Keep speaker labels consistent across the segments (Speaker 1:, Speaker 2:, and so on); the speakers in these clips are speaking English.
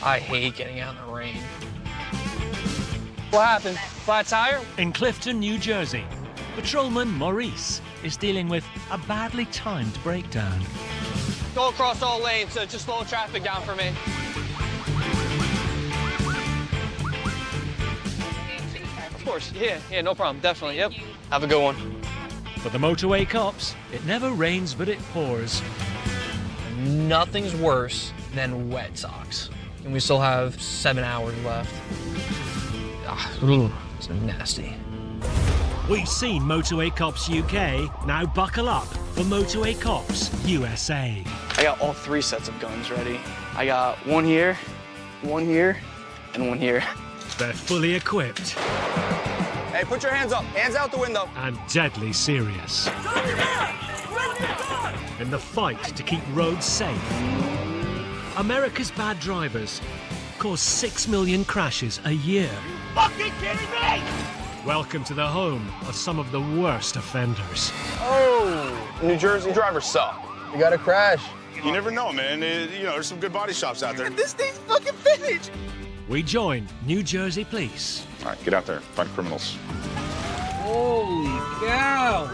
Speaker 1: I hate getting out in the rain. What happened? Flat tire?
Speaker 2: In Clifton, New Jersey, patrolman Maurice is dealing with a badly timed breakdown.
Speaker 1: Go across all lanes, so just slow traffic down for me. Of course, yeah, no problem, definitely, yep. Have a good one.
Speaker 2: For the motorway cops, it never rains, but it pours.
Speaker 1: Nothing's worse than wet socks. And we still have 7 hours left. It's nasty.
Speaker 2: We've seen Motorway Cops UK, now buckle up for Motorway Cops USA.
Speaker 3: I got all 3 sets of guns ready. I got one here, and one here.
Speaker 2: They're fully equipped.
Speaker 3: Hey, put your hands up. Hands out the window.
Speaker 2: And deadly serious. In the fight to keep roads safe. America's bad drivers cause 6 million crashes a year.
Speaker 4: Fucking kidding me?
Speaker 2: Welcome to the home of some of the worst offenders.
Speaker 3: Oh, New Jersey drivers suck. You got to crash.
Speaker 5: You never know, man. There's some good body shops out there.
Speaker 4: This thing's fucking finished.
Speaker 2: We join New Jersey Police.
Speaker 5: All right, get out there, find criminals.
Speaker 1: Holy cow!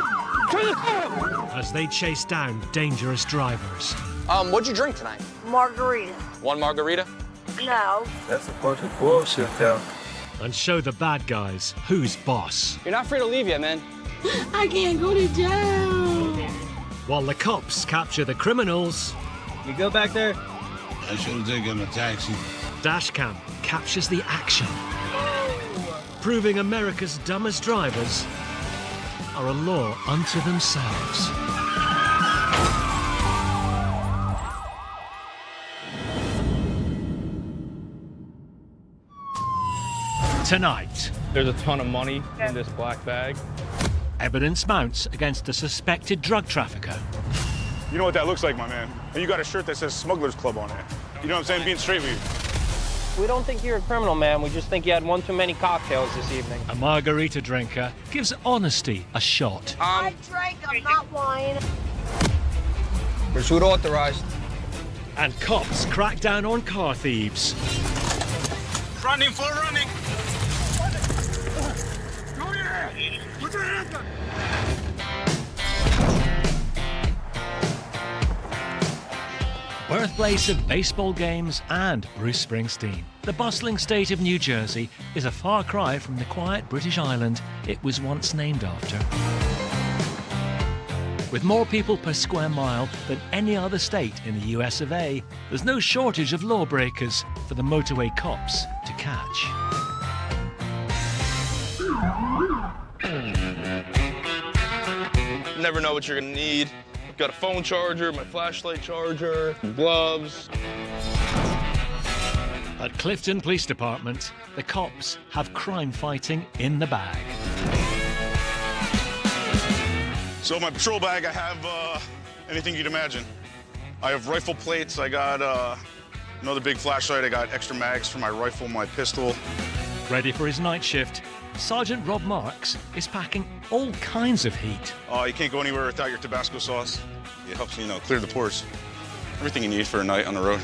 Speaker 2: As they chase down dangerous drivers.
Speaker 3: What'd you drink tonight?
Speaker 6: Margarita.
Speaker 3: 1 margarita?
Speaker 6: No.
Speaker 7: That's a bunch of bullshit, though.
Speaker 2: And show the bad guys who's boss.
Speaker 3: You're not free to leave yet, man.
Speaker 6: I can't go to jail.
Speaker 2: While the cops capture the criminals,
Speaker 4: You go back there?
Speaker 7: I should have taken a taxi.
Speaker 2: Dashcam captures the action. Proving America's dumbest drivers are a law unto themselves. Tonight,
Speaker 1: There's a ton of money in this black bag.
Speaker 2: evidence mounts against a suspected drug trafficker.
Speaker 5: You know what that looks like, my man? And you got a shirt that says Smugglers Club on it. You know what I'm saying? Being straight with you.
Speaker 1: We don't think you're a criminal, man. We just think you had one too many cocktails this evening.
Speaker 2: A margarita drinker gives honesty a shot.
Speaker 6: I drank, I'm not wine.
Speaker 3: Pursuit authorized.
Speaker 2: And cops crack down on car thieves.
Speaker 5: Running for running.
Speaker 4: Put your hands up.
Speaker 2: Birthplace of baseball games and Bruce Springsteen. The bustling state of New Jersey is a far cry from the quiet British island it was once named after. With more people per square mile than any other state in the US of A, there's no shortage of lawbreakers for the motorway cops to catch.
Speaker 3: Never know what you're gonna need. Got a phone charger, my flashlight charger, gloves.
Speaker 2: At Clifton Police Department, the cops have crime fighting in the bag.
Speaker 5: So my patrol bag, I have anything you'd imagine. I have rifle plates. I got another big flashlight. I got extra mags for my rifle, my pistol.
Speaker 2: Ready for his night shift, Sergeant Rob Marks is packing all kinds of heat.
Speaker 5: You can't go anywhere without your Tabasco sauce. It helps, clear the pores. Everything you need for a night on the road.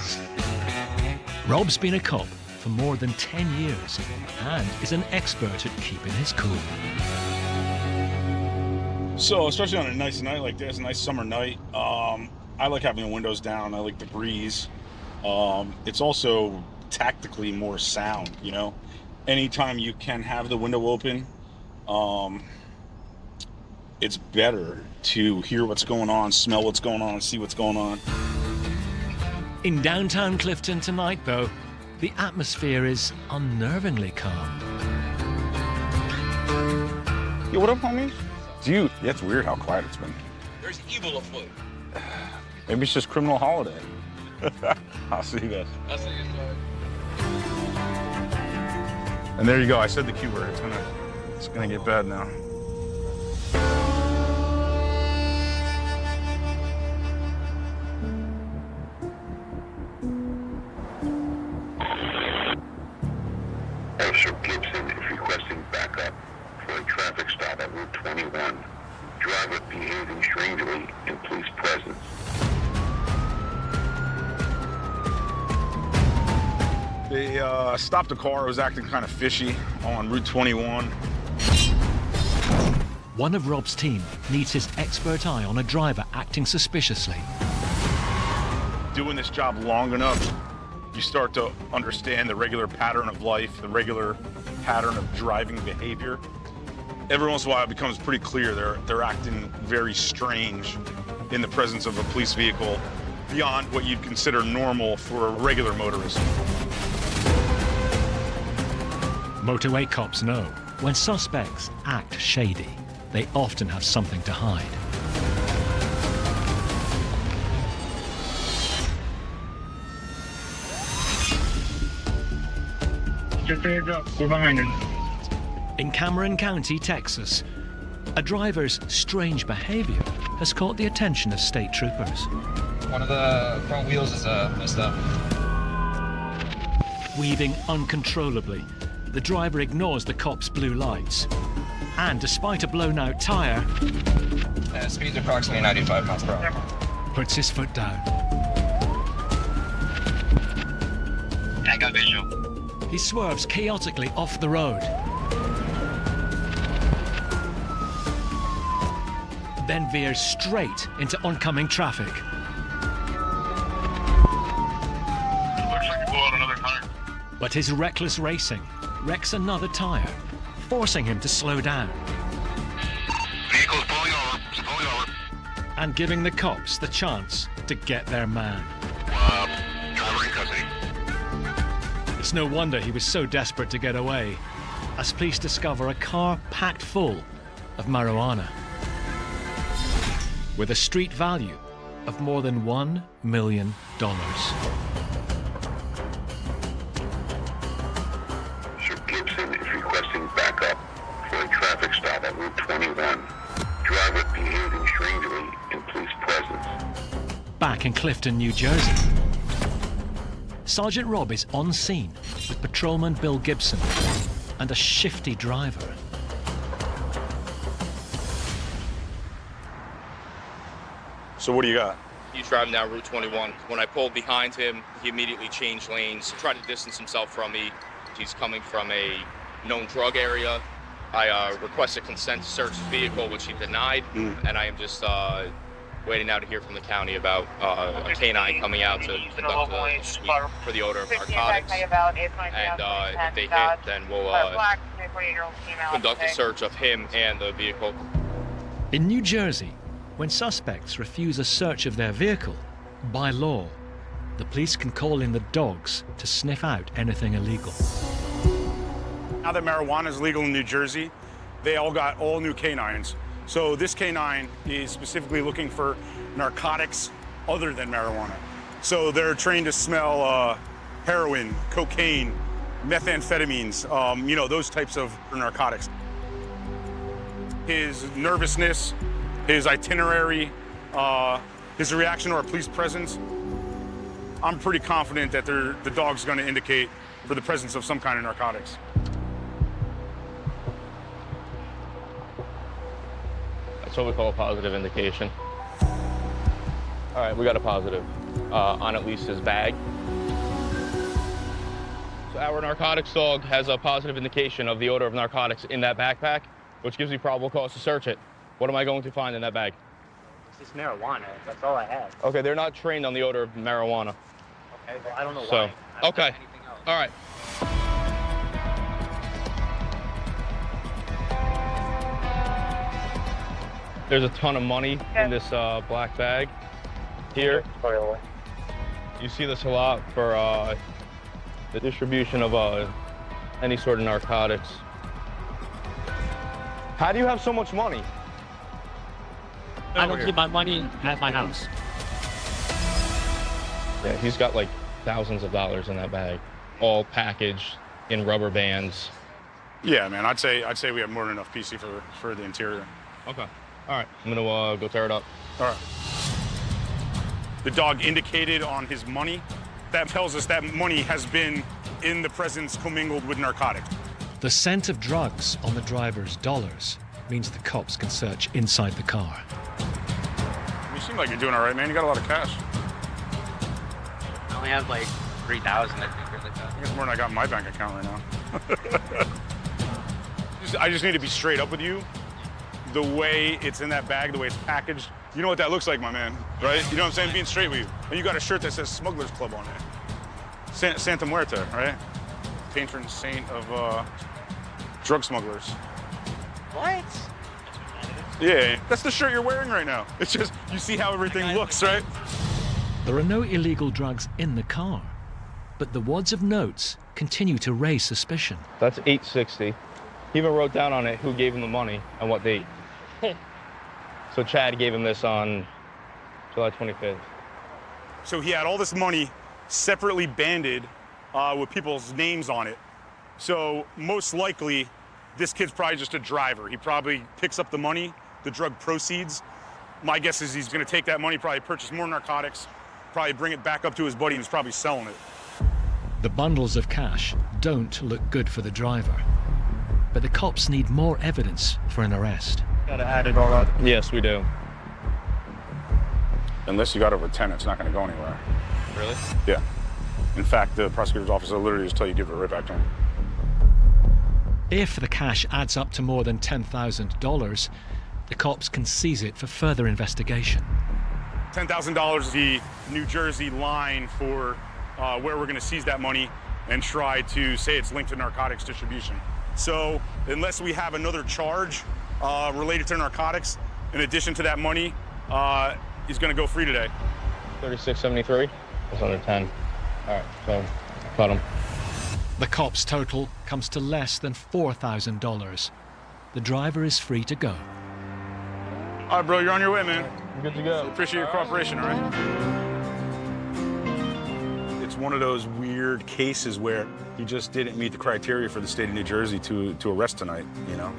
Speaker 2: Rob's been a cop for more than 10 years and is an expert at keeping his cool.
Speaker 5: So, especially on a nice night like this, a nice summer night, I like having the windows down. I like the breeze. It's also tactically more sound, Anytime you can have the window open, it's better to hear what's going on, smell what's going on, see what's going on.
Speaker 2: In downtown Clifton tonight, though, the atmosphere is unnervingly calm.
Speaker 5: Yo, what up, homies? Dude, that's weird how quiet it's been.
Speaker 3: There's evil afoot.
Speaker 5: Maybe it's just criminal holiday. I'll see you guys.
Speaker 3: I'll see you guys.
Speaker 5: And there you go. I said the Q word. It's gonna get bad now.
Speaker 8: Officer Gibson is requesting backup for a traffic stop at Route 21. Driver behaving strangely in police presence.
Speaker 5: I stopped a car. It was acting kind of fishy on Route 21.
Speaker 2: One of Rob's team needs his expert eye on a driver acting suspiciously.
Speaker 5: Doing this job long enough, you start to understand the regular pattern of life, the regular pattern of driving behavior. Every once in a while, it becomes pretty clear they're acting very strange in the presence of a police vehicle, beyond what you'd consider normal for a regular motorist.
Speaker 2: Motorway cops know when suspects act shady, they often have something to hide.
Speaker 4: Just for your job. We're behind you.
Speaker 2: In Cameron County, Texas, a driver's strange behavior has caught the attention of state troopers.
Speaker 9: One of the front wheels is messed up.
Speaker 2: Weaving uncontrollably, the driver ignores the cops' blue lights. And despite a blown-out tire,
Speaker 9: Speed's approximately 95 miles per hour.
Speaker 2: puts his foot down.
Speaker 4: I got visual.
Speaker 2: He swerves chaotically off the road. Then veers straight into oncoming traffic.
Speaker 8: Looks like you blew out another tire.
Speaker 2: But his reckless racing wrecks another tire, forcing him to slow down
Speaker 8: Vehicle's pulling over. It's pulling over.
Speaker 2: and giving the cops the chance to get their man.
Speaker 8: Driver in custody.
Speaker 2: It's no wonder he was so desperate to get away, as police discover a car packed full of marijuana, with a street value of more than $1 million.
Speaker 8: Sir Gibson is requesting backup for a traffic stop at Route 21. Driver behaving strangely in police presence.
Speaker 2: Back in Clifton, New Jersey, Sergeant Rob is on scene with patrolman Bill Gibson and a shifty driver.
Speaker 5: So what do you got?
Speaker 3: He's driving down Route 21. When I pulled behind him, he immediately changed lanes, tried to distance himself from me. He's coming from a known drug area. I requested consent to search his vehicle, which he denied, and I am just waiting now to hear from the county about a canine coming out to conduct a sweep for the odor of narcotics. And if they hit, then we'll conduct a search of him and the vehicle.
Speaker 2: In New Jersey, when suspects refuse a search of their vehicle, by law, the police can call in the dogs to sniff out anything illegal.
Speaker 5: Now that marijuana is legal in New Jersey, they all got all new canines. So this canine is specifically looking for narcotics other than marijuana. So they're trained to smell heroin, cocaine, methamphetamines, those types of narcotics. His nervousness, his itinerary, his reaction to our police presence, I'm pretty confident that the dog's going to indicate for the presence of some kind of narcotics.
Speaker 3: That's what we call a positive indication. All right, we got a positive on at least his bag. So our narcotics dog has a positive indication of the odor of narcotics in that backpack, which gives me probable cause to search it. What am I going to find in that bag?
Speaker 4: It's just marijuana. That's all I have.
Speaker 3: Okay, they're not trained on the odor of marijuana.
Speaker 4: Okay, well, I don't know
Speaker 3: So,
Speaker 4: why. I don't
Speaker 3: okay.
Speaker 4: have anything else.
Speaker 3: All right. There's a ton of money in this black bag here. You see this a lot for the distribution of any sort of narcotics. How do you have so much money?
Speaker 4: I don't keep my money at my house.
Speaker 3: Yeah, he's got like thousands of dollars in that bag, all packaged in rubber bands.
Speaker 5: Yeah, man, I'd say we have more than enough PC for the interior.
Speaker 3: Okay. All right, I'm gonna go tear it up.
Speaker 5: All right. The dog indicated on his money. That tells us that money has been in the presence commingled with narcotics.
Speaker 2: The scent of drugs on the driver's dollars means the cops can search inside the car.
Speaker 5: You seem like you're doing all right, man. You got a lot of cash.
Speaker 4: I only have like 3,000, I think, really.
Speaker 5: I think it's more than I got in my bank account right now. I just need to be straight up with you. The way it's in that bag, the way it's packaged, you know what that looks like, my man, right? You know what I'm saying? Being straight with you. And you got a shirt that says Smugglers Club on it. Santa Muerte, right? Patron saint of drug smugglers.
Speaker 4: What?
Speaker 5: Yeah, that's the shirt you're wearing right now. It's just, you see how everything looks, right?
Speaker 2: There are no illegal drugs in the car, but the wads of notes continue to raise suspicion.
Speaker 3: That's $860. He even wrote down on it who gave him the money and what date. So Chad gave him this on July 25th.
Speaker 5: So he had all this money separately banded with people's names on it. So most likely, this kid's probably just a driver. He probably picks up the money, the drug proceeds. My guess is he's gonna take that money, probably purchase more narcotics, probably bring it back up to his buddy and he's probably selling it.
Speaker 2: The bundles of cash don't look good for the driver, but the cops need more evidence for an arrest.
Speaker 4: Gotta add it all up.
Speaker 3: Yes, we do.
Speaker 5: Unless you got over 10, it's not gonna go anywhere.
Speaker 3: Really?
Speaker 5: Yeah. In fact, the prosecutor's office will literally just tell you to give it right back to him.
Speaker 2: If the cash adds up to more than $10,000, the cops can seize it for further investigation.
Speaker 5: $10,000 is the New Jersey line for where we're gonna seize that money and try to say it's linked to narcotics distribution. So unless we have another charge related to narcotics, in addition to that money, he's gonna go free today.
Speaker 3: 3673. That's under 10. All right, so cut him.
Speaker 2: The cops' total comes to less than $4,000. The driver is free to go.
Speaker 5: All right, bro, you're on your way, man.
Speaker 3: Good to go.
Speaker 5: Appreciate your cooperation, all right? It's one of those weird cases where he just didn't meet the criteria for the state of New Jersey to arrest tonight, you know?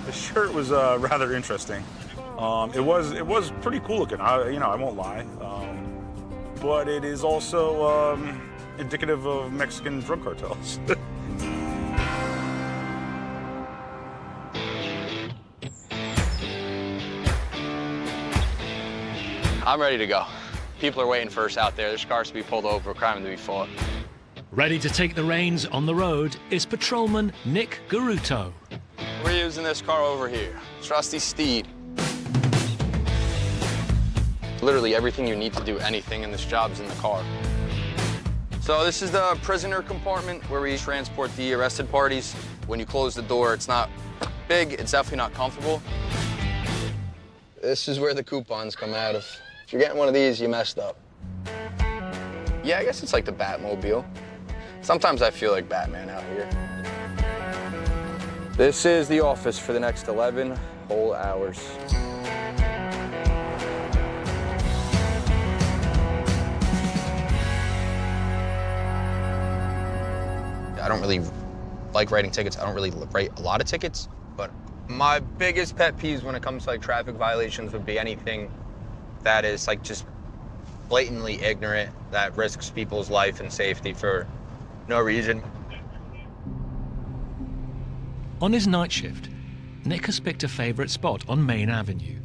Speaker 5: The shirt was rather interesting. It was pretty cool looking. I won't lie. But it is also indicative of Mexican drug cartels.
Speaker 10: I'm ready to go. People are waiting for us out there. There's cars to be pulled over, crime to be fought.
Speaker 2: Ready to take the reins on the road is patrolman Nick Garuto.
Speaker 10: We're using this car over here. Trusty Steed. Literally everything you need to do anything in this job is in the car. So this is the prisoner compartment where we transport the arrested parties. When you close the door, it's not big, it's definitely not comfortable. This is where the coupons come out of. If you're getting one of these, you messed up. Yeah, I guess it's like the Batmobile. Sometimes I feel like Batman out here. This is the office for the next 11 whole hours. I don't really like writing tickets. I don't really write a lot of tickets, but my biggest pet peeves when it comes to like traffic violations would be anything that is like just blatantly ignorant, that risks people's life and safety for no reason.
Speaker 2: On his night shift, Nick has picked a favorite spot on Main Avenue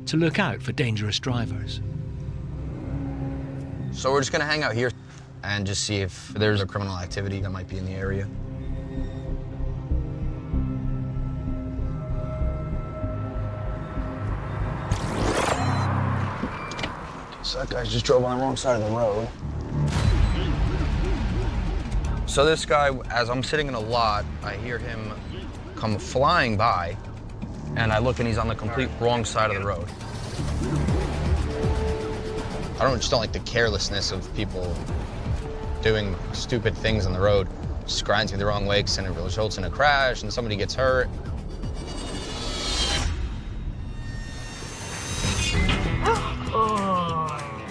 Speaker 2: to look out for dangerous drivers.
Speaker 10: So we're just gonna hang out here and just see if there's a criminal activity that might be in the area. So that guy just drove on the wrong side of the road. So this guy, as I'm sitting in a lot, I hear him come flying by, and I look and he's on the complete wrong side of the road. I just don't like the carelessness of people doing stupid things on the road, just grinding the wrong way, and it results in a crash and somebody gets hurt.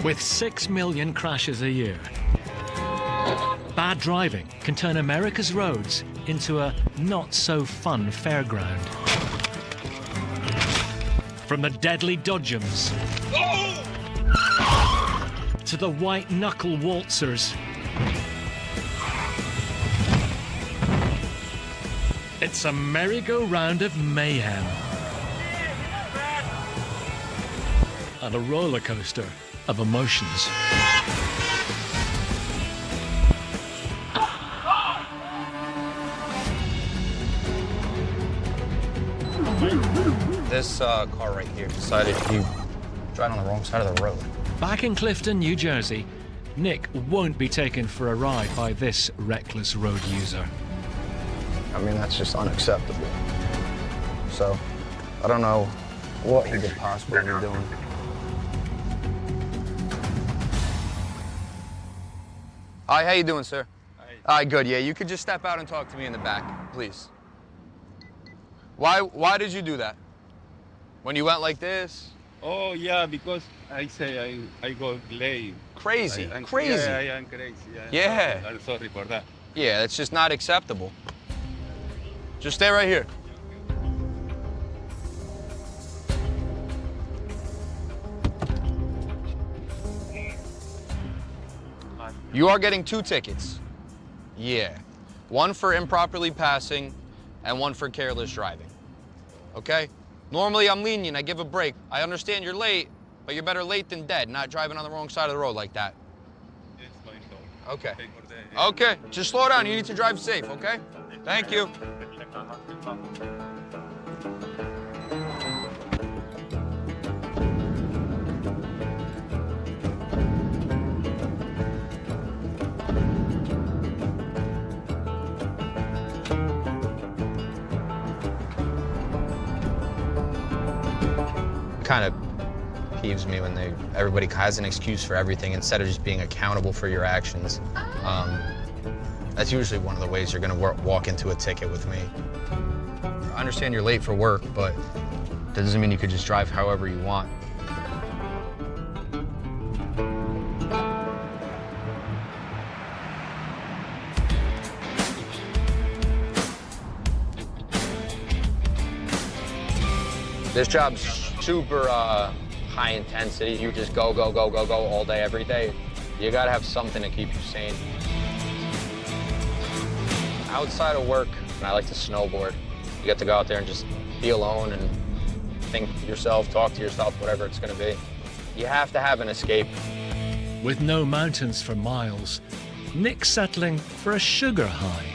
Speaker 2: With 6 million crashes a year, bad driving can turn America's roads into a not-so-fun fairground. From the deadly dodgems to the white-knuckle waltzers, It's a merry-go-round of mayhem. And a roller coaster of emotions.
Speaker 10: This car right here decided he driving on the wrong side of the road.
Speaker 2: Back in Clifton, New Jersey, Nick won't be taken for a ride by this reckless road user.
Speaker 10: I mean, that's just unacceptable. So, I don't know what he could possibly be doing. Hi, how you doing, sir? Hi, good. Yeah, you could just step out and talk to me in the back, please. Why did you do that? When you went like this?
Speaker 7: Oh, yeah, because I say I go late.
Speaker 10: Crazy,
Speaker 7: I'm
Speaker 10: crazy.
Speaker 7: Yeah, I am crazy.
Speaker 10: Yeah.
Speaker 7: I'm sorry for that.
Speaker 10: Yeah, that's just not acceptable. Just stay right here. You are getting 2 tickets. Yeah. One for improperly passing and one for careless driving. Okay? Normally I'm lenient, I give a break. I understand you're late, but you're better late than dead, not driving on the wrong side of the road like that. Okay. Okay, just slow down. You need to drive safe, okay? Thank you. Kind of peeves me when everybody has an excuse for everything instead of just being accountable for your actions. That's usually one of the ways you're going to walk into a ticket with me. I understand you're late for work, but that doesn't mean you could just drive however you want. This job's super high intensity. You just go, go, go, go, go all day, every day. You gotta have something to keep you sane. Outside of work, I like to snowboard. You get to go out there and just be alone and think to yourself, talk to yourself, whatever it's gonna be. You have to have an escape.
Speaker 2: With no mountains for miles, Nick's settling for a sugar high.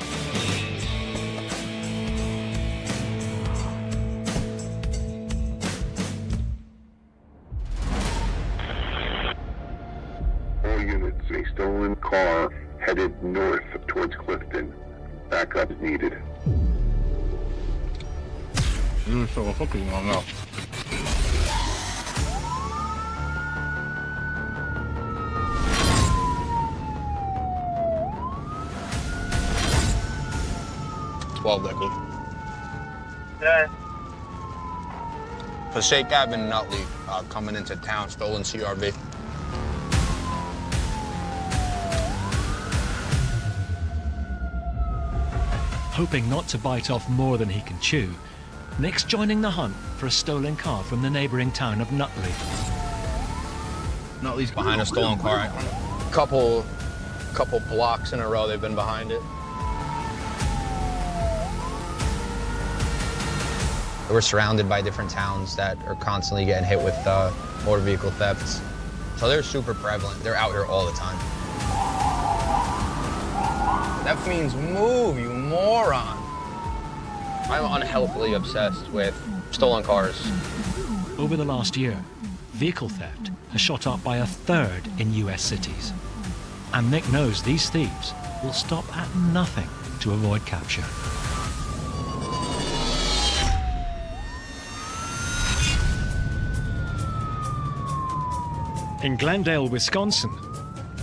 Speaker 8: All units, a stolen car headed north towards Clifton. Backup is needed.
Speaker 7: So fucking long now.
Speaker 10: Deckard.
Speaker 4: Yeah.
Speaker 10: Passaic Ave in Nutley, coming into town, stolen CRV.
Speaker 2: Hoping not to bite off more than he can chew, Nick's joining the hunt for a stolen car from the neighboring town of Nutley.
Speaker 10: Nutley's behind a stolen car. Couple blocks in a row they've been behind it. We're surrounded by different towns that are constantly getting hit with motor vehicle thefts. So they're super prevalent. They're out here all the time. That means move, you moron. I'm unhealthily obsessed with stolen cars.
Speaker 2: Over the last year, vehicle theft has shot up by 1/3 in US cities. And Nick knows these thieves will stop at nothing to avoid capture. In Glendale, Wisconsin,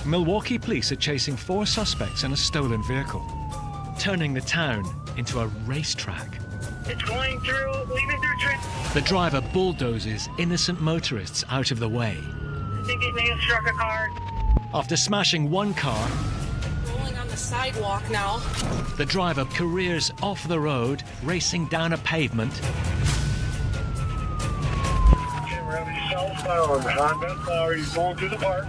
Speaker 2: Milwaukee police are chasing 4 suspects in a stolen vehicle, turning the town into a racetrack.
Speaker 4: It's going through, leaving through traffic.
Speaker 2: The driver bulldozes innocent motorists out of the way.
Speaker 4: I think it may have struck a car.
Speaker 2: After smashing one car,
Speaker 6: Rolling on the sidewalk now.
Speaker 2: the driver careers off the road, racing down a pavement.
Speaker 4: Really southbound, Honda car, he's going through the park.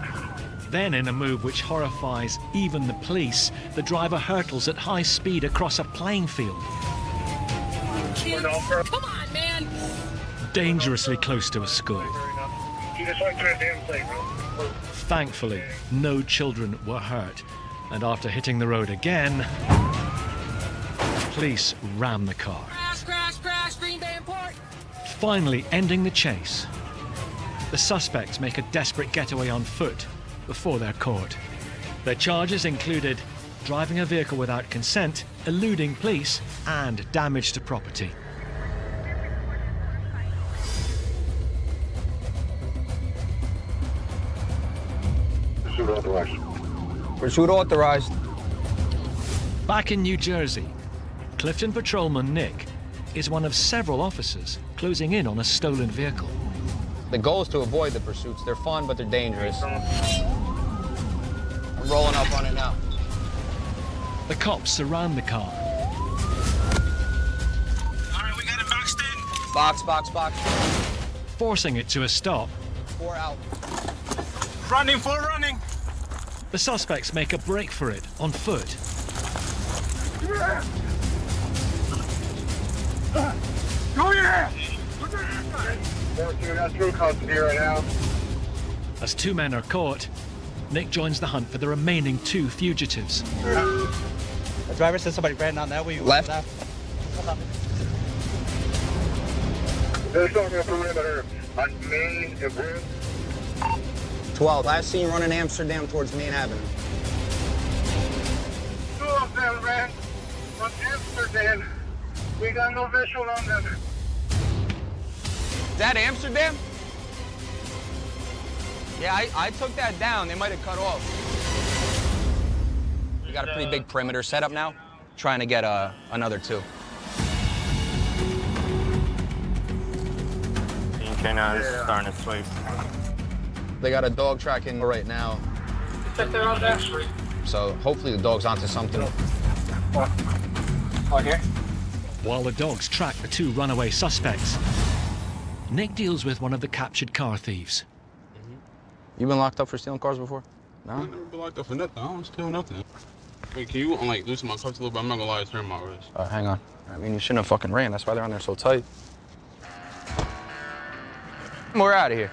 Speaker 2: Then, in a move which horrifies even the police, the driver hurtles at high speed across a playing field.
Speaker 6: Come on, man.
Speaker 2: Dangerously close to a school.
Speaker 4: You just went to a damn thing.
Speaker 2: Thankfully, no children were hurt, and after hitting the road again, police ram the car,
Speaker 6: Crash, Green Bay Import.
Speaker 2: finally ending the chase. The suspects make a desperate getaway on foot before they're caught. Their charges included driving a vehicle without consent, eluding police, and damage to property.
Speaker 8: Pursuit authorized.
Speaker 10: Pursuit authorized.
Speaker 2: Back in New Jersey, Clifton Patrolman Nick is one of several officers closing in on a stolen vehicle.
Speaker 10: The goal is to avoid the pursuits. They're fun, but they're dangerous. I'm rolling up on it now.
Speaker 2: The cops surround the car.
Speaker 4: All right, we got it boxed in.
Speaker 10: Box.
Speaker 2: Forcing it to a stop.
Speaker 10: 4 out.
Speaker 4: Running.
Speaker 2: The suspects make a break for it on foot.
Speaker 4: Go yeah! We got through custody right now.
Speaker 2: As 2 men are caught, Nick joins the hunt for the remaining 2 fugitives.
Speaker 11: The driver said somebody ran down that way.
Speaker 10: Left.
Speaker 4: There's something up perimeter on Main and Bridge.
Speaker 10: 12. Last seen running Amsterdam towards Main Avenue.
Speaker 4: 2 of them ran from Amsterdam. We got no visual on them.
Speaker 10: Is that Amsterdam? Yeah, I took that down. They might have cut off. We got a pretty big perimeter set up now. Trying to get another 2.
Speaker 7: K9 is starting to sweep.
Speaker 10: They got a dog tracking right now.
Speaker 4: Check that out there.
Speaker 10: So hopefully the dog's onto something.
Speaker 4: Okay.
Speaker 2: While the dogs track the 2 runaway suspects, Nick deals with one of the captured car thieves.
Speaker 10: You been locked up for stealing cars before? No?
Speaker 12: I've never been locked up for nothing. I don't steal nothing. Wait, can you loosen my cuffs a little bit? I'm not gonna lie, it's hurting my wrist.
Speaker 10: Hang on. I mean, you shouldn't have fucking ran. That's why they're on there so tight. We're out of here.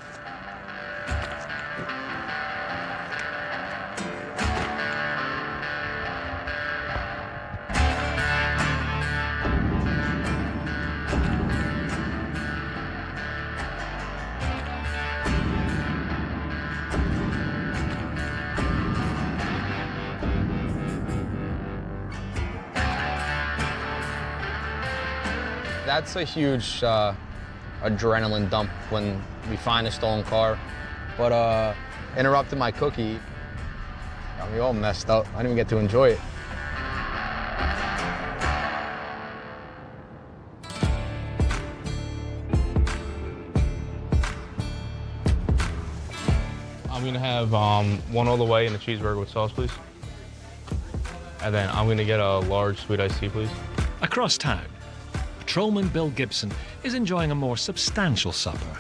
Speaker 10: That's a huge adrenaline dump when we find a stolen car. But interrupted my cookie. Got me all messed up. I didn't even get to enjoy it.
Speaker 13: I'm gonna have one all the way and a cheeseburger with sauce, please. And then I'm gonna get a large sweet iced tea, please.
Speaker 2: Across town, Patrolman Bill Gibson is enjoying a more substantial supper.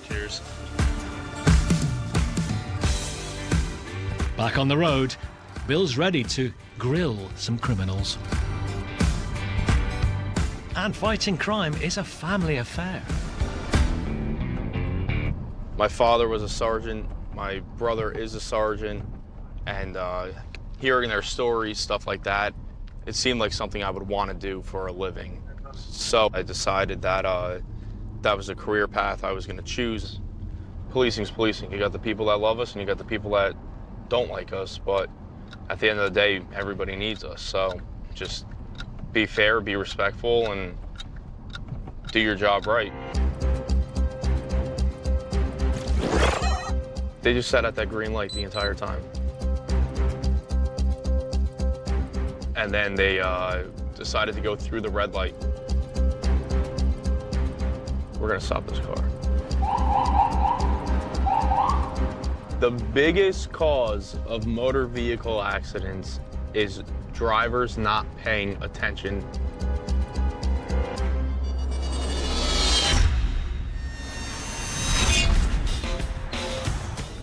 Speaker 13: Cheers.
Speaker 2: Back on the road, Bill's ready to grill some criminals. And fighting crime is a family affair.
Speaker 3: My father was a sergeant, my brother is a sergeant, and hearing their stories, stuff like that, it seemed like something I would want to do for a living. So I decided that that was a career path I was going to choose. Policing's policing. You got the people that love us and you got the people that don't like us, but at the end of the day, everybody needs us. So just be fair, be respectful, and do your job right. They just sat at that green light the entire time. And then they decided to go through the red light. We're gonna stop this car. The biggest cause of motor vehicle accidents is drivers not paying attention.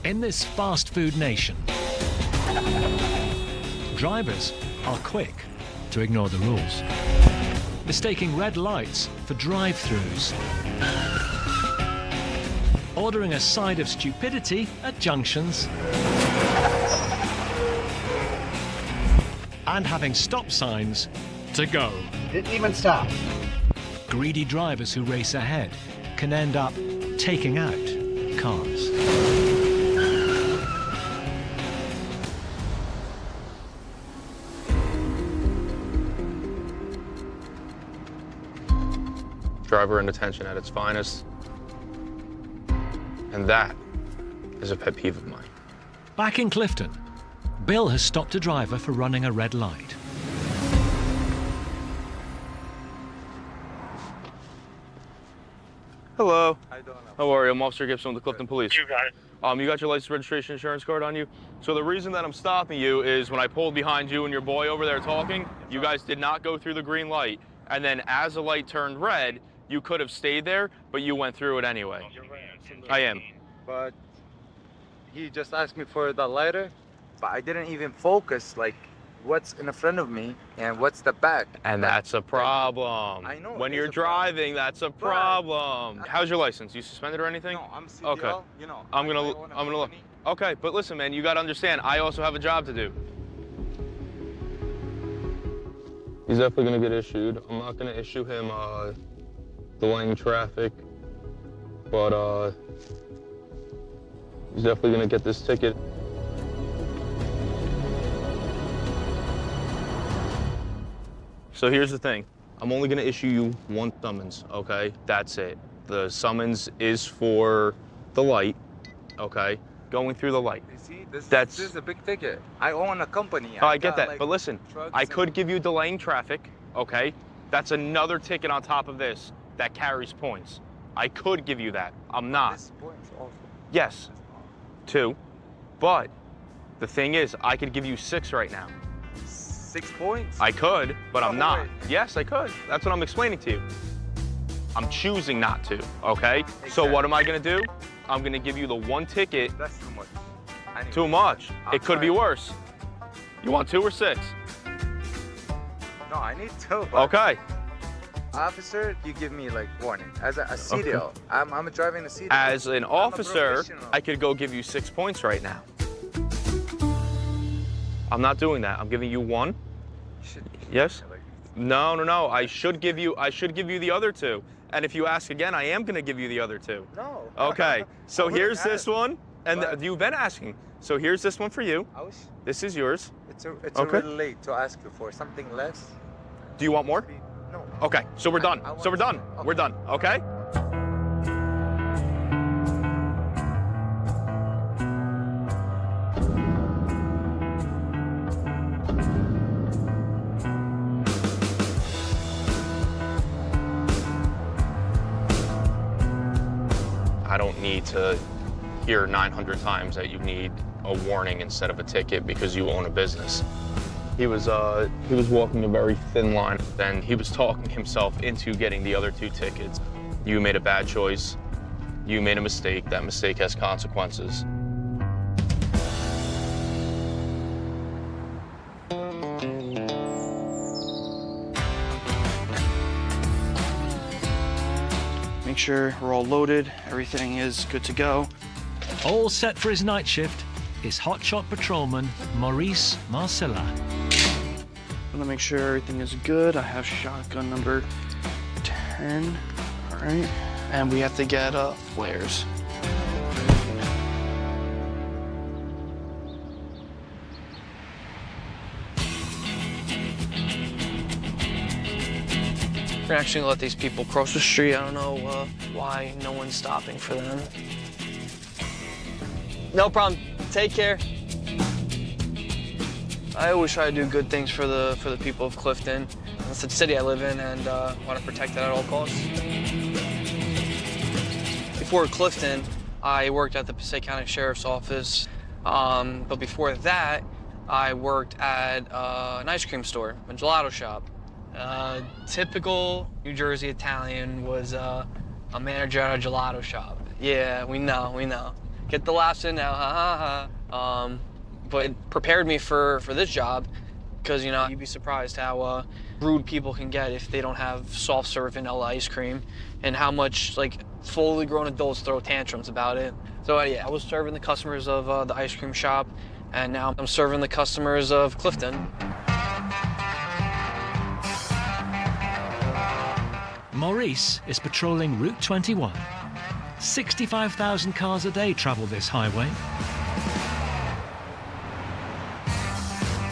Speaker 2: In this fast food nation, drivers are quick to ignore the rules. mistaking red lights for drive-thrus, ordering a side of stupidity at junctions, and having stop signs to go.
Speaker 11: Didn't even stop.
Speaker 2: Greedy drivers who race ahead can end up taking out cars.
Speaker 10: Driver inattention at its finest. And that is a pet peeve of mine.
Speaker 2: Back in Clifton, Bill has stopped a driver for running a red light.
Speaker 10: Hello. How are you? I'm Officer Gibson with the Clifton Police.
Speaker 4: You got it.
Speaker 10: You got your license, registration, insurance card on you? So the reason that I'm stopping you is when I pulled behind you and your boy over there talking, you guys did not go through the green light. And then as the light turned red, you could have stayed there, but you went through it anyway. I am.
Speaker 14: But he just asked me for the lighter, but I didn't even focus, like, what's in the front of me and what's the back.
Speaker 10: And that's a problem.
Speaker 14: I know.
Speaker 10: When you're driving, that's a problem. How's your license? You suspended or anything?
Speaker 14: No, I'm CDL,
Speaker 10: okay.
Speaker 14: You know.
Speaker 10: I'm gonna look. Okay, but listen, man, you gotta understand, I also have a job to do. He's definitely gonna get issued. I'm not gonna issue him delaying traffic, but he's definitely gonna get this ticket. So here's the thing. I'm only gonna issue you one summons, okay? That's it. The summons is for the light, okay? Going through the light.
Speaker 14: You see, this is a big ticket. I own a company.
Speaker 10: Oh, I get that,
Speaker 14: like,
Speaker 10: but listen, I could give you delaying traffic, okay? That's another ticket on top of this that carries points. I could give you that. I'm not.
Speaker 14: This points also.
Speaker 10: Yes, 2. But the thing is, I could give you 6 right now.
Speaker 14: 6 points?
Speaker 10: I could, but I'm not.
Speaker 14: Wait.
Speaker 10: Yes, I could. That's what I'm explaining to you. I'm choosing not to, okay?
Speaker 14: Exactly.
Speaker 10: So what am I gonna do? I'm gonna give you the 1 ticket.
Speaker 14: That's too much.
Speaker 10: Too much.
Speaker 14: I'll
Speaker 10: It could be
Speaker 14: try.
Speaker 10: worse. You want 2 or 6?
Speaker 14: No, I need 2. But
Speaker 10: Okay.
Speaker 14: officer, you give me like warning. As a CDL, I'm driving a CDL.
Speaker 10: As an officer,
Speaker 14: professional.
Speaker 10: I could go give you 6 points right now. I'm not doing that. I'm giving you 1. Yes? No. I should give you the other 2. And if you ask again, I am gonna give you the other 2.
Speaker 14: No.
Speaker 10: Okay. So
Speaker 14: wouldn't
Speaker 10: here's this
Speaker 14: ask,
Speaker 10: one, and
Speaker 14: but-
Speaker 10: you've been asking. So here's this one for you. This is yours.
Speaker 14: It's
Speaker 10: Okay.
Speaker 14: already late to ask you for something less.
Speaker 10: Do you want more?
Speaker 14: No.
Speaker 10: Okay. So we're done.
Speaker 14: I want
Speaker 10: So we're
Speaker 14: to
Speaker 10: done.
Speaker 14: see.
Speaker 10: We're done. Okay. I don't need to hear 900 times that you need a warning instead of a ticket because you own a business. He was walking a very thin line, and he was talking himself into getting the other 2 tickets. You made a bad choice. You made a mistake. That mistake has consequences.
Speaker 15: Make sure we're all loaded, everything is good to go.
Speaker 2: All set for his night shift is hotshot patrolman Maurice Marcella.
Speaker 15: I'm gonna make sure everything is good. I have shotgun number 10, all right. And we have to get flares.
Speaker 1: We're actually gonna let these people cross the street. I don't know why no one's stopping for them. No problem. Take care. I always try to do good things for the people of Clifton. It's the city I live in, and want to protect it at all costs. Before Clifton, I worked at the Passaic County Sheriff's Office. But before that, I worked at an ice cream store, a gelato shop. Typical New Jersey Italian was a manager at a gelato shop. Yeah, we know. Get the laughs in now, ha ha ha. But it prepared me for this job, because, you know, you'd be surprised how rude people can get if they don't have soft serve vanilla ice cream, and how much, like, fully grown adults throw tantrums about it. So, yeah, I was serving the customers of the ice cream shop, and now I'm serving the customers of Clifton.
Speaker 2: Maurice is patrolling Route 21. 65,000 cars a day travel this highway.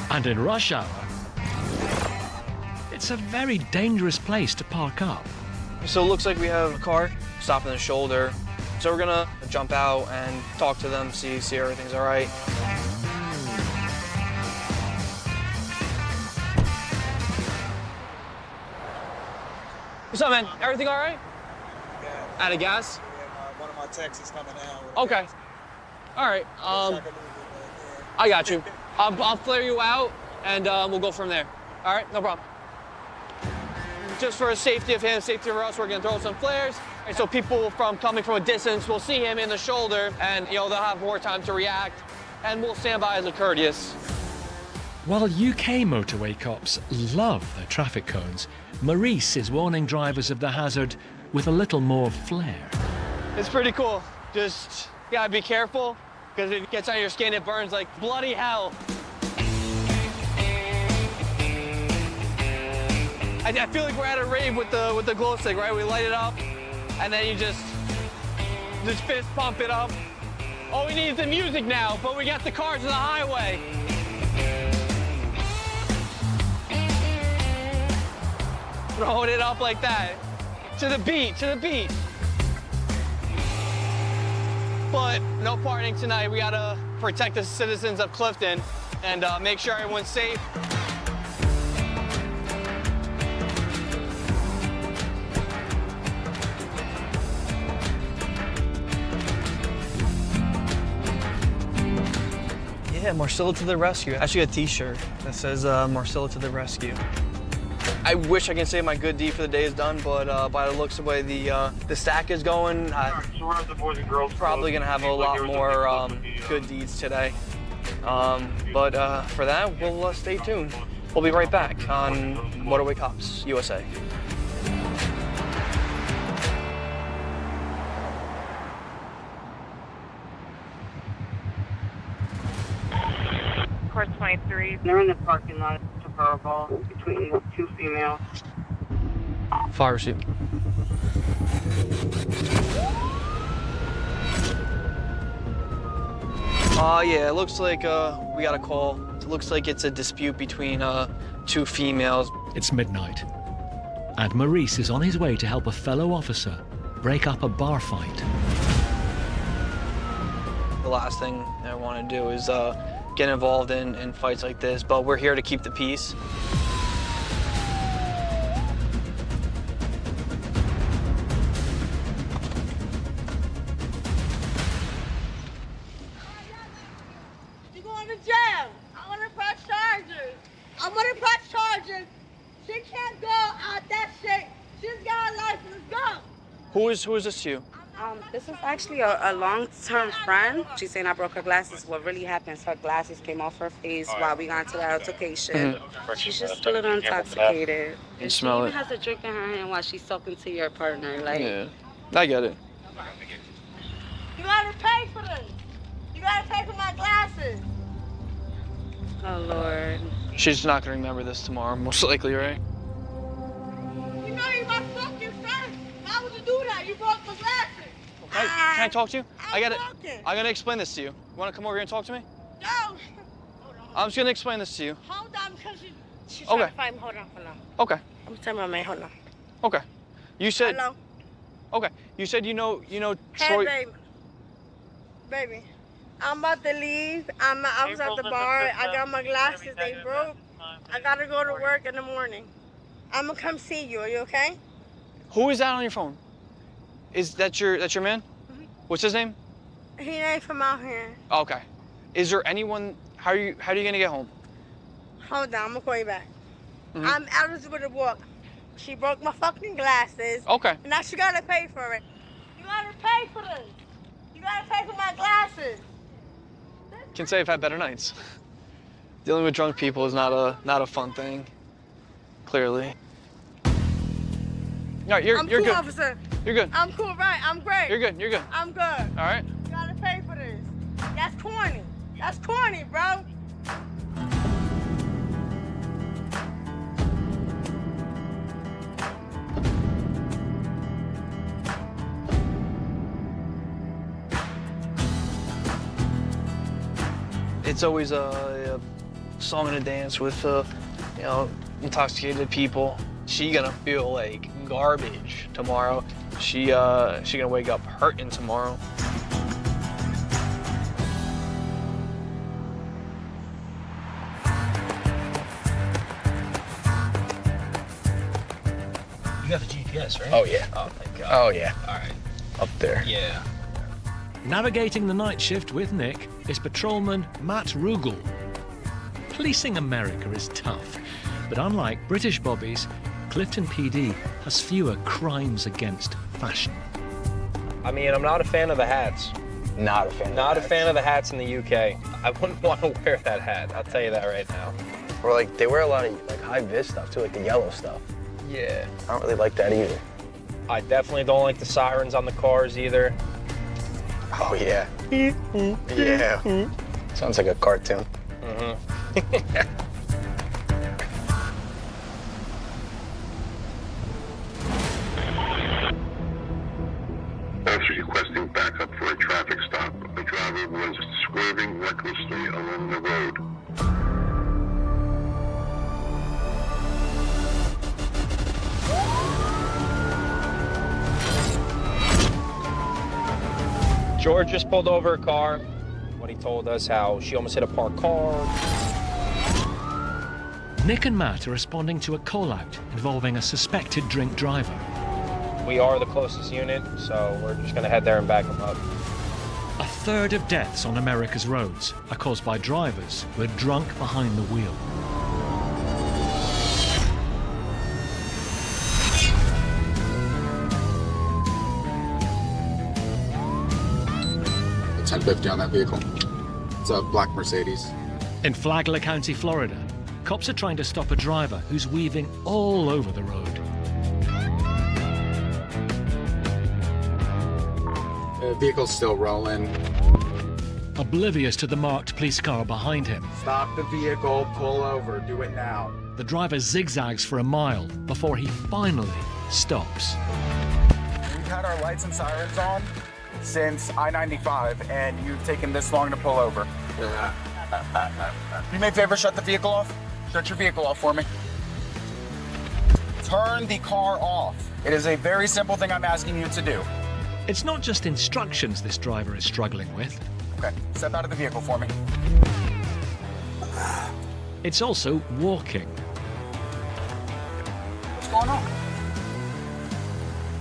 Speaker 2: And in rush hour, it's a very dangerous place to park up.
Speaker 1: So it looks like we have a car stopping the shoulder. So we're gonna jump out and talk to them, see everything's all right. What's up, man? Everything all right?
Speaker 16: Yeah.
Speaker 1: Out of gas?
Speaker 16: Yeah, one of my techs is coming down.
Speaker 1: Okay. All right. I got you. I'll flare you out, and we'll go from there. All right, no problem. Just for the safety of him, safety of us, we're gonna throw some flares. And so people coming from a distance will see him in the shoulder, and, you know, they'll have more time to react, and we'll stand by as a courteous.
Speaker 2: While UK motorway cops love their traffic cones, Maurice is warning drivers of the hazard with a little more flair.
Speaker 1: It's pretty cool. Just gotta be careful, because if it gets on your skin, it burns like bloody hell. I feel like we're at a rave with the glow stick, right? We light it up, and then you just fist pump it up. All we need is the music now, but we got the cars on the highway. Throwing it up like that, to the beat, to the beat. But no partying tonight. We gotta protect the citizens of Clifton and make sure everyone's safe. Yeah, Marcella to the rescue. I actually got a t-shirt that says Marcella to the rescue. I wish I can say my good deed for the day is done, but by the looks of the way the stack is going, probably gonna have a lot more good deeds today. But for that, we'll stay tuned. We'll be right back on Motorway Cops USA.
Speaker 17: Course 23. They're in the parking lot. It's a verbal between two females.
Speaker 1: Fire receipt. Yeah, it looks like we got a call. It looks like it's a dispute between two females.
Speaker 2: It's midnight, and Maurice is on his way to help a fellow officer break up a bar fight.
Speaker 1: The last thing I want to do is get involved in fights like this, but we're here to keep the peace.
Speaker 18: You're going to jail. I want to press charges. I want to press charges. She can't go out that shit. She's got a license. Go.
Speaker 1: Who is this to you?
Speaker 17: This is actually a long-term friend. She's saying I broke her glasses. What really happened is her glasses came off her face while we got into that altercation. She's just a little intoxicated.
Speaker 1: You smell
Speaker 17: she
Speaker 1: it.
Speaker 17: even has a drink in her hand while she's talking to your partner. Like,
Speaker 1: Yeah, I get it.
Speaker 18: You got to pay for this. You got to pay for my glasses.
Speaker 17: oh Lord.
Speaker 1: She's not gonna remember this tomorrow, most likely, right?
Speaker 18: You know you're my fucking friend. Why would you do that? You broke my glasses.
Speaker 1: Can I talk to you? I'm
Speaker 18: broken.
Speaker 1: gonna explain this to you. You wanna come over here and talk to me?
Speaker 18: No.
Speaker 1: I'm just gonna explain this to you.
Speaker 18: Hold on, because she's
Speaker 1: Okay.
Speaker 18: trying to find me. Hold on.
Speaker 1: Okay.
Speaker 18: I'm telling my man, hold on.
Speaker 1: Okay. You said.
Speaker 18: Hello?
Speaker 1: Okay. You said you know
Speaker 18: Hey,
Speaker 1: Troy.
Speaker 18: baby. I'm about to leave. I was at the bar. I got my glasses. They broke. I gotta go to work in the morning. I'm gonna come see you. Are you okay?
Speaker 1: Who is that on your phone? Is that your man? What's his name?
Speaker 18: He ain't from out here.
Speaker 1: Okay. Is there anyone? How are you gonna get home?
Speaker 18: Hold on. I'm gonna call you back.
Speaker 1: Mhm.
Speaker 18: I was with a walk. She broke my fucking glasses.
Speaker 1: Okay.
Speaker 18: Now she gotta pay for it. You gotta pay for this. You gotta pay for my glasses.
Speaker 1: Can say I've had better nights. Dealing with drunk people is not a fun thing. Clearly. No, you're
Speaker 18: I'm
Speaker 1: good.
Speaker 18: cool, officer.
Speaker 1: You're good.
Speaker 18: I'm cool, right? I'm great.
Speaker 1: You're good. You're good.
Speaker 18: I'm good.
Speaker 1: All right.
Speaker 18: You gotta pay for this. That's corny. That's corny, bro.
Speaker 1: It's always a song and a dance with, you know, intoxicated people. She gonna feel like garbage tomorrow. She gonna wake up hurting tomorrow.
Speaker 9: You got the GPS, right?
Speaker 10: Oh, yeah.
Speaker 9: Oh, my God.
Speaker 10: Oh, yeah.
Speaker 9: All right.
Speaker 10: Up there.
Speaker 9: Yeah.
Speaker 2: Navigating the night shift with Nick is patrolman Matt Rugel. Policing America is tough, but unlike British bobbies, Clifton PD has fewer crimes against fashion.
Speaker 19: I mean, I'm not a fan of the hats.
Speaker 10: Not a fan.
Speaker 19: Not a fan of the hats in the UK. I wouldn't want to wear that hat. I'll tell you that right now.
Speaker 10: Or like they wear a lot of like high vis stuff too, like the yellow stuff.
Speaker 19: Yeah.
Speaker 10: I don't really like that either.
Speaker 19: I definitely don't like the sirens on the cars either.
Speaker 10: Oh yeah. Yeah. Sounds like a cartoon.
Speaker 8: Officers requesting backup for a traffic stop. The driver was swerving recklessly along the road.
Speaker 19: George just pulled over a car when he told us how she almost hit a parked car.
Speaker 2: Nick and Matt are responding to a call-out involving a suspected drink driver.
Speaker 19: We are the closest unit, so we're just gonna head there and back him up.
Speaker 2: A third of deaths on America's roads are caused by drivers who are drunk behind the wheel.
Speaker 20: It's 1050 on that vehicle. It's a black Mercedes.
Speaker 2: In Flagler County, Florida, cops are trying to stop a driver who's weaving all over the road.
Speaker 20: The vehicle's still rolling.
Speaker 2: Oblivious to the marked police car behind him,
Speaker 20: Stop the vehicle, pull over, do it now.
Speaker 2: the driver zigzags for a mile before he finally stops.
Speaker 21: We've had our lights and sirens on since I-95, and you've taken this long to pull over. You may favor shut the vehicle off? Shut your vehicle off for me. Turn the car off. It is a very simple thing I'm asking you to do.
Speaker 2: It's not just instructions this driver is struggling with.
Speaker 21: Okay, step out of the vehicle for me.
Speaker 2: It's also walking.
Speaker 21: What's going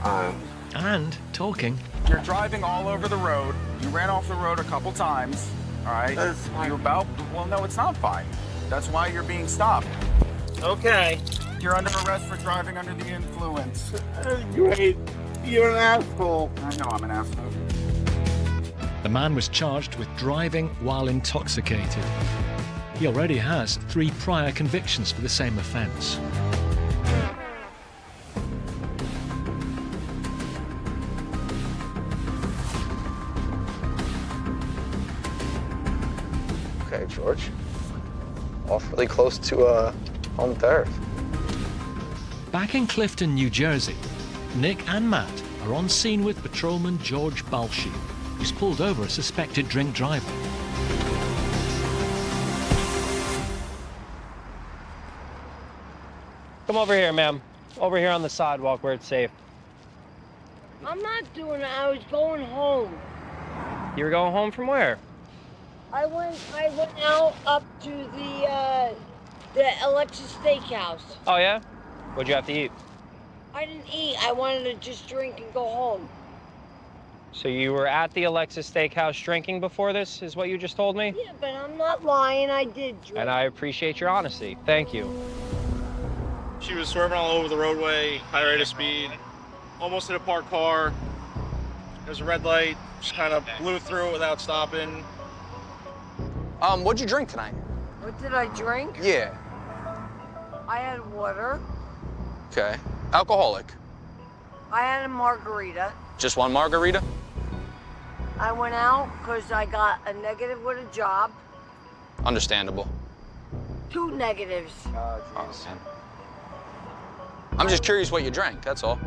Speaker 21: on?
Speaker 2: And talking.
Speaker 21: You're driving all over the road. You ran off the road a couple times, all right?
Speaker 16: That's fine.
Speaker 21: You're about, well, no, it's not fine. That's why you're being stopped.
Speaker 16: Okay.
Speaker 21: You're under arrest for driving under the influence.
Speaker 16: Great. You're an asshole.
Speaker 21: I know I'm an asshole.
Speaker 2: The man was charged with driving while intoxicated. He already has 3 prior convictions for the same offence.
Speaker 10: Okay, George. Awfully close to home turf.
Speaker 2: Back in Clifton, New Jersey, Nick and Matt are on scene with patrolman George Balshi, who's pulled over a suspected drink driver.
Speaker 19: Come over here, ma'am. Over here on the sidewalk where it's safe.
Speaker 18: I'm not doing it. I was going home.
Speaker 19: You were going home from where?
Speaker 18: I went out up to the Alexis Steakhouse.
Speaker 19: Oh, yeah? What'd you have to eat?
Speaker 18: I didn't eat. I wanted to just drink and go home.
Speaker 19: So you were at the Alexis Steakhouse drinking before this, is what you just told me?
Speaker 18: Yeah, but I'm not lying. I did drink.
Speaker 19: And I appreciate your honesty. Thank you.
Speaker 22: She was swerving all over the roadway, high rate of speed, almost hit a parked car. There's a red light, just kind of blew through it without stopping.
Speaker 10: What'd you drink tonight?
Speaker 18: What did I drink?
Speaker 10: Yeah.
Speaker 18: I had water.
Speaker 10: Okay. Alcoholic?
Speaker 18: I had a margarita.
Speaker 10: Just one margarita?
Speaker 18: I went out because I got a negative with a job.
Speaker 10: Understandable.
Speaker 18: 2 negatives.
Speaker 10: Awesome. I'm just curious what you drank, that's all.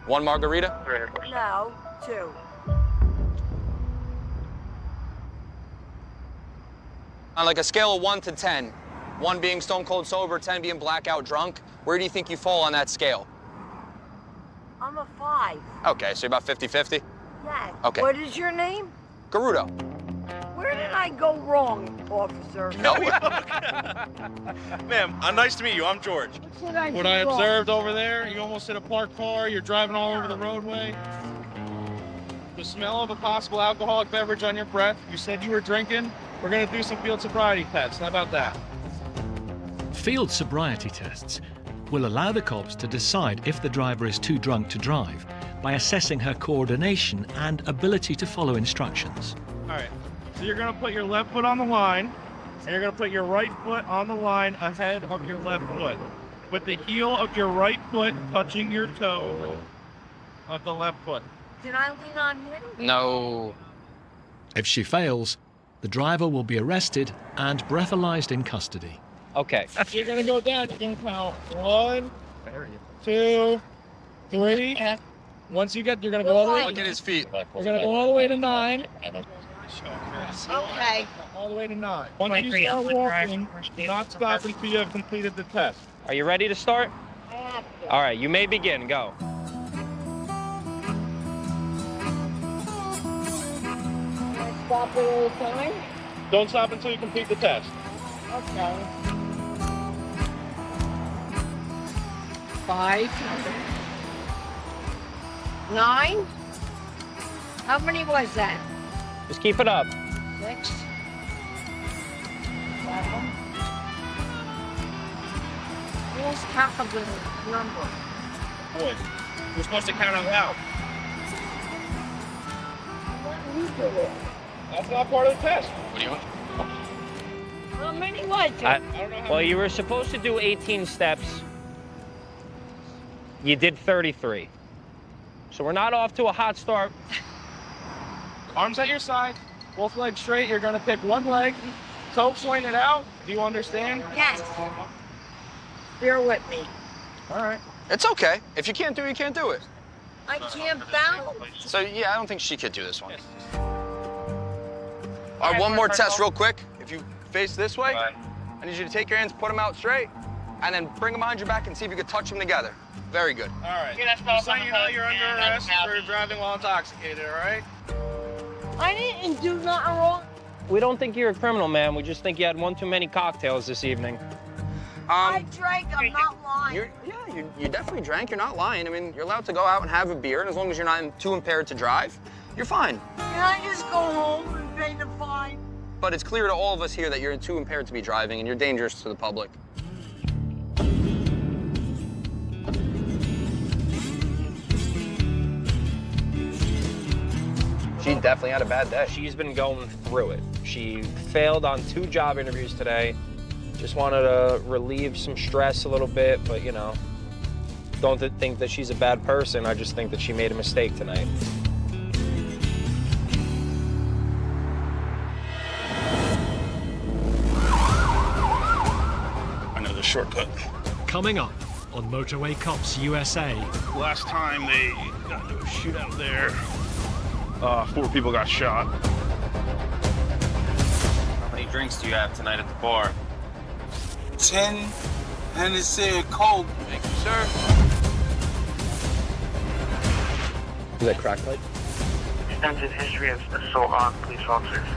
Speaker 10: One margarita?
Speaker 18: No, 2.
Speaker 10: On like a scale of 1 to 10, 1 being stone cold sober, 10 being blackout drunk, where do you think you fall on that scale?
Speaker 18: I'm a 5.
Speaker 10: Okay, so you're about 50-50?
Speaker 18: Yes.
Speaker 10: Okay.
Speaker 18: What is your name?
Speaker 10: Garudo.
Speaker 18: Where did I go wrong, officer?
Speaker 10: No.
Speaker 22: Ma'am, nice to meet you. I'm George.
Speaker 18: What I
Speaker 22: observed over there, you almost hit a parked car, you're driving all over the roadway. The smell of a possible alcoholic beverage on your breath. You said you were drinking. We're gonna do some field sobriety tests. How about that?
Speaker 2: Field sobriety tests will allow the cops to decide if the driver is too drunk to drive by assessing her coordination and ability to follow instructions.
Speaker 22: All right, so you're gonna put your left foot on the line, and you're gonna put your right foot on the line ahead of your left foot, with the heel of your right foot touching your toe of the left foot.
Speaker 18: Did I lean on him?
Speaker 10: No.
Speaker 2: If she fails, the driver will be arrested and breathalyzed in custody.
Speaker 19: Okay.
Speaker 22: You're gonna go down, you're gonna count 1, 2, 3. Once you get, you're gonna go all the way.
Speaker 10: Look at his feet.
Speaker 22: We're gonna go all the way to 9.
Speaker 18: Okay.
Speaker 22: All the way to 9. Once you start walking, do not stop until you have completed the test.
Speaker 19: Are you ready to start?
Speaker 18: I have to.
Speaker 19: All right, you may begin. Go.
Speaker 18: Can I stop it all the time?
Speaker 22: Don't stop until you complete the test.
Speaker 18: Okay. 5. 9. How many was that?
Speaker 19: Just keep it up.
Speaker 18: 6. 7. Who's half of the number?
Speaker 22: Boy, you're supposed to count out loud.
Speaker 18: What do you do it?
Speaker 22: That's not part of the test.
Speaker 10: What do you want?
Speaker 18: How many was it?
Speaker 22: I don't know how
Speaker 19: Well,
Speaker 22: many.
Speaker 19: you were supposed to do 18 steps. You did 33. So we're not off to a hot start.
Speaker 22: Arms at your side, both legs straight. You're gonna pick one leg, toe pointed out. Do you understand?
Speaker 18: Yes. Bear with me.
Speaker 22: All right.
Speaker 10: It's okay. If you can't do it, you can't do it.
Speaker 18: I can't balance.
Speaker 10: So yeah, I don't think she could do this one. All right, one more test real quick. If you face this way, I need you to take your hands, put them out straight, and then bring them behind your back and see if you can touch them together. Very good.
Speaker 22: All right. Just so you know, you're under arrest for driving while intoxicated, all right?
Speaker 18: I didn't do nothing wrong.
Speaker 19: We don't think you're a criminal, man. We just think you had one too many cocktails this evening.
Speaker 18: I drank, I'm not lying.
Speaker 10: You definitely drank. You're not lying. I mean, you're allowed to go out and have a beer, and as long as you're not too impaired to drive, you're fine.
Speaker 18: Can I just go home and pay the fine?
Speaker 10: But it's clear to all of us here that you're too impaired to be driving, and you're dangerous to the public. She definitely had a bad day.
Speaker 19: She's been going through it. She failed on 2 job interviews today. Just wanted to relieve some stress a little bit, but you know, don't think that she's a bad person. I just think that she made a mistake tonight.
Speaker 22: I know the shortcut.
Speaker 2: Coming up on Motorway Cops USA.
Speaker 22: Last time they got into a shootout there, 4 people got shot.
Speaker 5: How many drinks do you have tonight at the bar?
Speaker 16: 10 Hennessy and Coke.
Speaker 10: Thank you, sir.
Speaker 11: Is that crack pipe?
Speaker 6: Extensive history of assault on police officers.